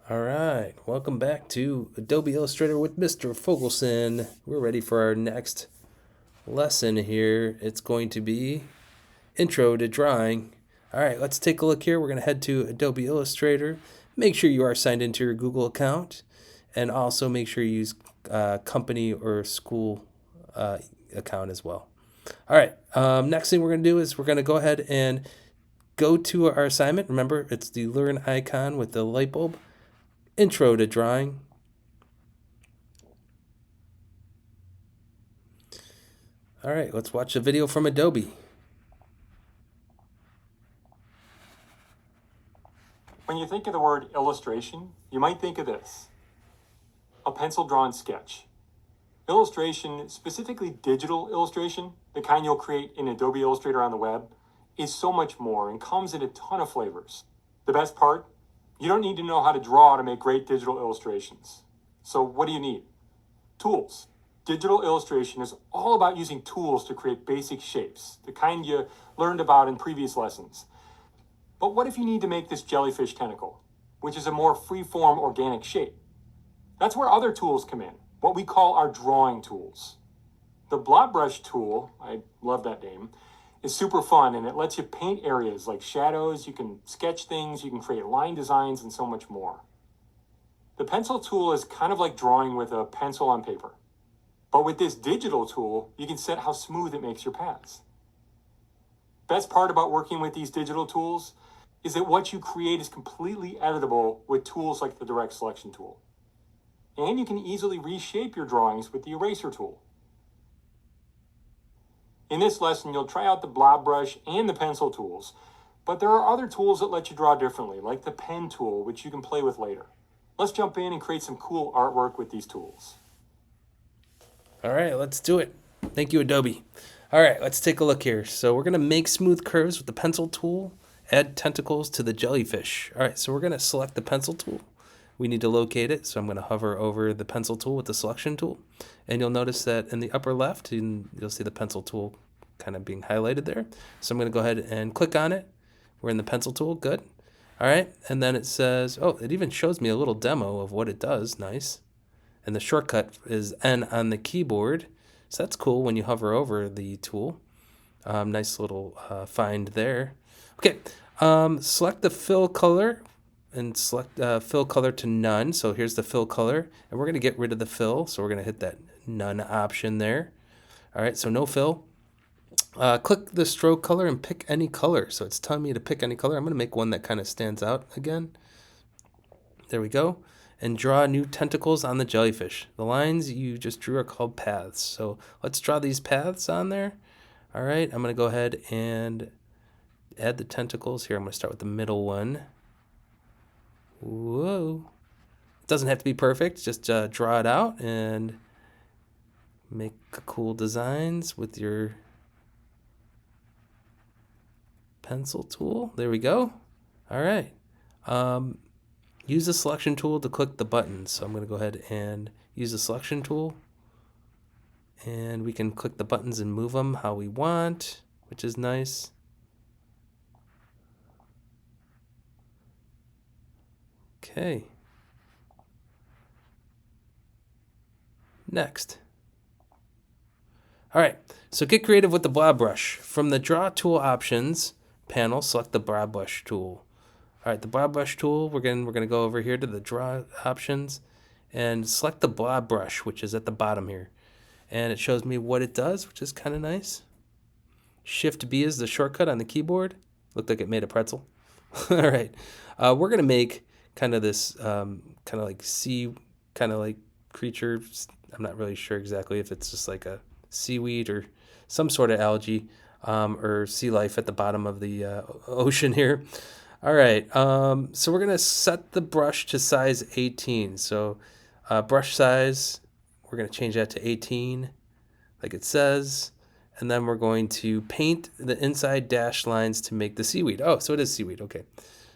All right, welcome back to Adobe Illustrator with Mr. Fogelson. We're ready for our next lesson here. It's going to be Intro to Drawing. All right, let's take a look here. We're going to head to Adobe Illustrator. Make sure you are signed into your Google account, and also make sure you use company or school account as well. All right, next thing we're going to do is we're going to go ahead and go to our assignment. Remember, it's the learn icon with the light bulb. Intro to Drawing. All right, let's watch a video from Adobe. When you think of the word illustration, you might think of this: a pencil-drawn sketch. Illustration, specifically digital illustration, the kind you'll create in Adobe Illustrator on the web, is so much more and comes in a ton of flavors. The best part? You don't need to know how to draw to make great digital illustrations. So what do you need? Tools. Digital illustration is all about using tools to create basic shapes, the kind you learned about in previous lessons. But what if you need to make this jellyfish tentacle, which is a more free-form organic shape? That's where other tools come in, what we call our drawing tools. The blob brush tool, I love that name, is super fun, and it lets you paint areas like shadows, you can sketch things, you can create line designs, and so much more. The pencil tool is kind of like drawing with a pencil on paper. But with this digital tool, you can set how smooth it makes your paths. Best part about working with these digital tools is that what you create is completely editable with tools like the direct selection tool. And you can easily reshape your drawings with the eraser tool. In this lesson, you'll try out the blob brush and the pencil tools, but there are other tools that let you draw differently, like the pen tool, which you can play with later. Let's jump in and create some cool artwork with these tools. All right, let's do it. Thank you, Adobe. All right, let's take a look here. So we're going to make smooth curves with the pencil tool, add tentacles to the jellyfish. All right, so we're going to select the pencil tool. We need to locate it, so I'm going to hover over the pencil tool with the selection tool. And you'll notice that in the upper left, you'll see the pencil tool kind of being highlighted there. So I'm going to go ahead and click on it. We're in the pencil tool, good. All right, and then it says, oh, it even shows me a little demo of what it does, nice. And the shortcut is N on the keyboard. So that's cool when you hover over the tool. Nice little find there. Okay, select the fill color and select fill color to none. So here's the fill color, and we're going to get rid of the fill. So we're going to hit that none option there. All right, so no fill. Click the stroke color and pick any color. So it's telling me to pick any color. I'm going to make one that kind of stands out again. There we go. And draw new tentacles on the jellyfish. The lines you just drew are called paths. So let's draw these paths on there. All right, I'm going to go ahead and add the tentacles here. I'm going to start with the middle one. Whoa. It doesn't have to be perfect. Just draw it out and make cool designs with your pencil tool. There we go. All right. Use the selection tool to click the buttons. So I'm going to go ahead and use the selection tool. And we can click the buttons and move them how we want, which is nice. Okay. Next. All right, so get creative with the blob brush. From the draw tool options panel, select the blob brush tool. All right, the blob brush tool, we're gonna go over here to the draw options and select the blob brush, which is at the bottom here. And it shows me what it does, which is kind of nice. Shift B is the shortcut on the keyboard. Looked like it made a pretzel. All right, we're gonna make kind of this kind of like sea, kind of like creature. I'm not really sure exactly if it's just like a seaweed or some sort of algae or sea life at the bottom of the ocean here. All right, so we're gonna set the brush to size 18. So brush size, we're gonna change that to 18 like it says. And then we're going to paint the inside dashed lines to make the seaweed. Oh, so it is seaweed, okay.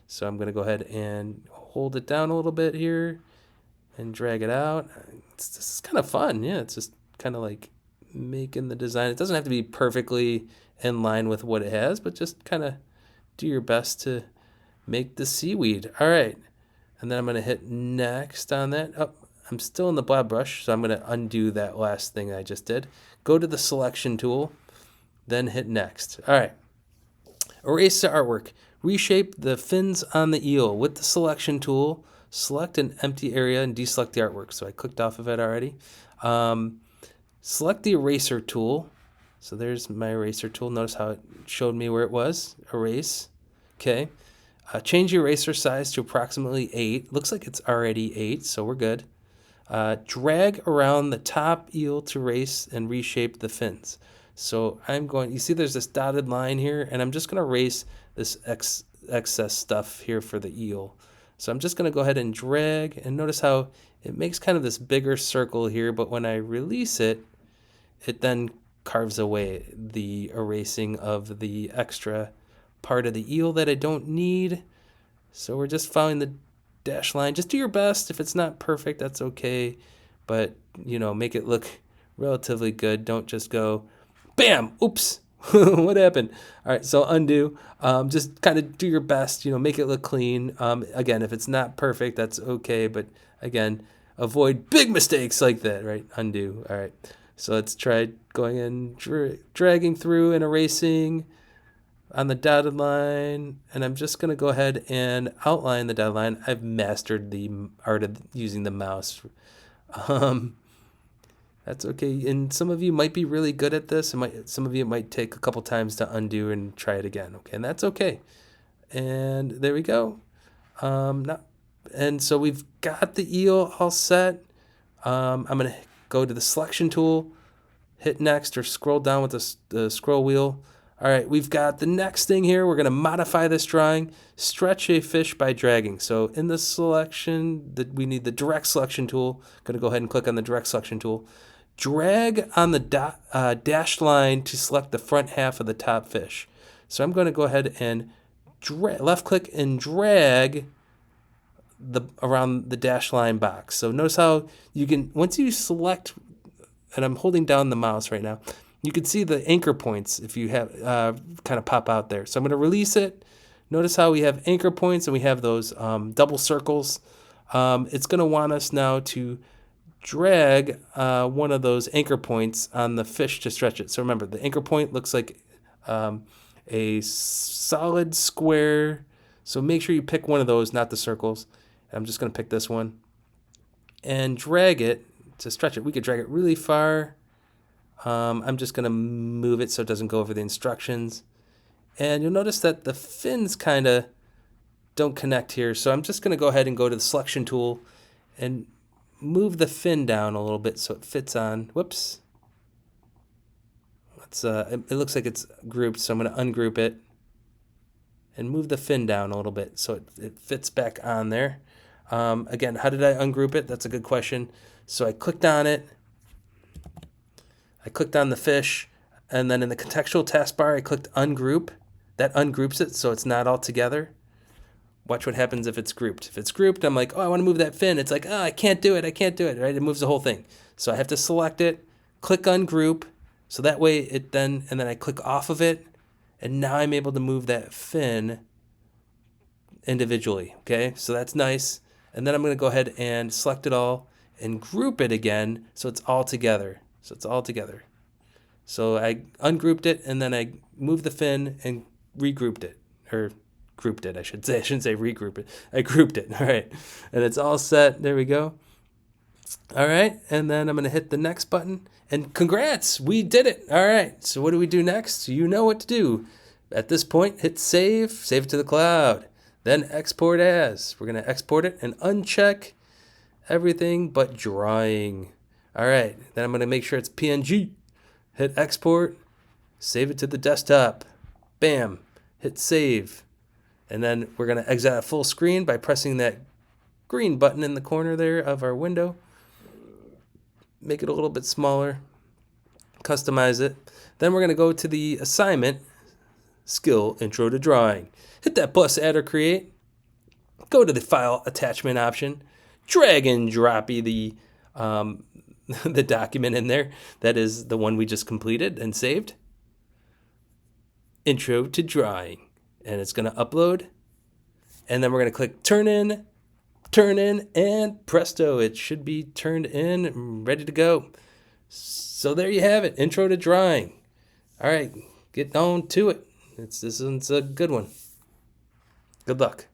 So I'm gonna go ahead and hold it down a little bit here and drag it out. This is kind of fun, yeah, it's just kind of like making the design. It doesn't have to be perfectly in line with what it has, but just kind of do your best to make the seaweed. All right, And then I'm going to hit next on that. Oh, I'm still in the blab brush, so I'm going to undo that last thing I just did. Go to the selection tool, then hit next. All right. Erase the artwork. Reshape the fins on the eel with the selection tool. Select an empty area and deselect the artwork. So I clicked off of it already. Select the eraser tool. So there's my eraser tool. Notice how it showed me where it was. Erase. Okay. Change the eraser size to approximately 8. Looks like it's already 8, so we're good. Drag around the top eel to erase and reshape the fins. So I'm going, you see there's this dotted line here, and I'm just going to erase this excess stuff here for the eel. So I'm just going to go ahead and drag, and notice how it makes kind of this bigger circle here, but when I release it, it then carves away the erasing of the extra part of the eel that I don't need. So we're just following the dash line. Just do your best. If it's not perfect, that's okay. But, make it look relatively good. Don't just go, bam, oops, what happened? All right, so undo. Just kind of do your best, make it look clean. Again, if it's not perfect, that's okay. But again, avoid big mistakes like that, right? Undo. All right, so let's try going in, dragging through and erasing on the dotted line, and I'm just going to go ahead and outline the dotted line. I've mastered the art of using the mouse. That's okay, and some of you might be really good at this, and some of you might take a couple times to undo and try it again, okay, and that's okay. And there we go. And so we've got the eel all set. I'm going to go to the selection tool, hit next, or scroll down with the scroll wheel. All right, we've got the next thing here. We're going to modify this drawing. Stretch a fish by dragging. So in the selection, we need the direct selection tool. Going to go ahead and click on the direct selection tool. Drag on the dashed line to select the front half of the top fish. So I'm going to go ahead and left click and drag around the dashed line box. So notice how you can, once you select, and I'm holding down the mouse right now, you can see the anchor points if you have kind of pop out there. So I'm going to release it. Notice how we have anchor points and we have those double circles. It's going to want us now to drag one of those anchor points on the fish to stretch it. So remember, the anchor point looks like a solid square. So make sure you pick one of those, not the circles. I'm just going to pick this one and drag it to stretch it. We could drag it really far. I'm just going to move it so it doesn't go over the instructions. And you'll notice that the fins kind of don't connect here. So I'm just going to go ahead and go to the selection tool and move the fin down a little bit so it fits on. Whoops. It looks like it's grouped, so I'm going to ungroup it and move the fin down a little bit so it fits back on there. Again, how did I ungroup it? That's a good question. So I clicked on it. I clicked on the fish, and then in the contextual taskbar, I clicked ungroup. That ungroups it so it's not all together. Watch what happens if it's grouped. If it's grouped, I'm like, oh, I want to move that fin. It's like, oh, I can't do it, right? It moves the whole thing. So I have to select it, click ungroup, so that way and then I click off of it, and now I'm able to move that fin individually, okay? So that's nice. And then I'm going to go ahead and select it all and group it again so it's all together. So I ungrouped it, and then I moved the fin and regrouped it, or grouped it, I should say. I shouldn't say regroup it. I grouped it. All right. And it's all set. There we go. All right. And then I'm going to hit the next button. And congrats, we did it. All right. So what do we do next? You know what to do. At this point, hit save it to the cloud. Then export as. We're going to export it and uncheck everything but drawing. All right. Then I'm going to make sure it's PNG. Hit export. Save it to the desktop. Bam. Hit save. And then we're going to exit at full screen by pressing that green button in the corner there of our window. Make it a little bit smaller. Customize it. Then we're going to go to the assignment, skill intro to drawing. Hit that plus add or create. Go to the file attachment option. Drag and drop the document in there. That is the one we just completed and saved. Intro to drawing. And it's going to upload. And then we're going to click turn in turn in, and presto, it should be turned in and ready to go. So there you have it, intro to drawing. All right, get on to it. This one's a good one. Good luck.